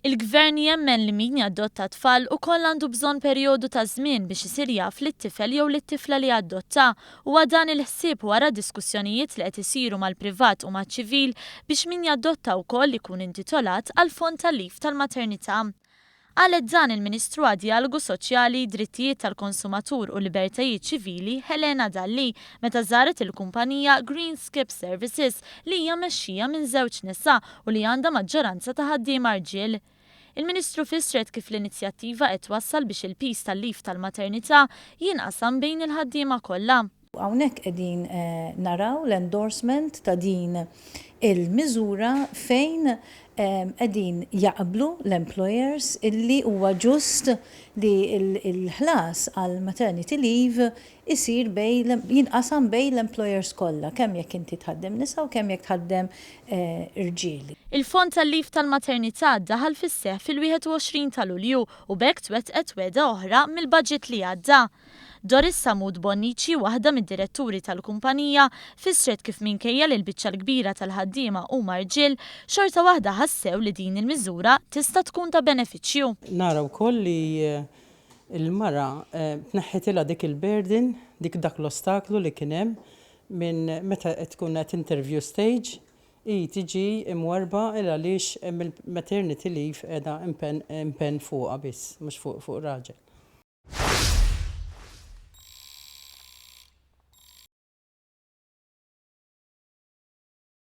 Il-Gvern jemmen li min jadotta tfal ukoll għandu bżonn perjodu ta' żmien biex isir jaf lit-tifel jew lit-tifla li adotta u dan il-ħsieb wara diskussjonijiet li qed isiru mal-privat u maċ-ċivil biex min jadotta wkoll ikun intitolat għal fond tal-lif tal-maternità. Qalet dan il-Ministru għad Dialogu Soċjali, Drittijiet tal-Konsumatur u Libertajiet Ċivili Helena Dalli meta żaret il-kumpanija Green Skip Services li hija mexxija minn żewġ nisa u li għandha maġġoranza ta' ħaddiema irġiel. Il-Ministru fissret kif l-inizjattiva qed twassal biex il-pis tal-lif tal-maternità jinqasam bejn il-ħaddiema kollha. Hawnhekk qegħdin naraw l-endorsement ta' din il-miżura fejn qegħdin jaqblu l-employers illi huwa ġust li l-ħlas għal maternity leave isir jinqasam bejn l-employers kollha, kemm jekk inti tħaddem nisa u kemm jekk tħaddem irġieli. Il-fond tal-lif tal-maternità daħal fis-seħħ fil-21 ta' Lulju u bekk twettqet weda oħra mill-baġġett li għadda. Doris Samud Bonnici, waħda mid-diretturi tal-kumpanija, fissret kif minkejja li l-biċċa l-kbira tal-ħaddiema huma rġiel, xorta waħda ħassew li din il-miżura tista' tkun ta' benefiċċju. Naraw wkoll li il-mara tneħħitilha dik il-burden, dak l-ostaklu li kien hemm minn meta tkun qed interview stage tiġi imwarba għaliex il-maternity leave qiegħda impenn fuqha biss, mhux fuq raġel.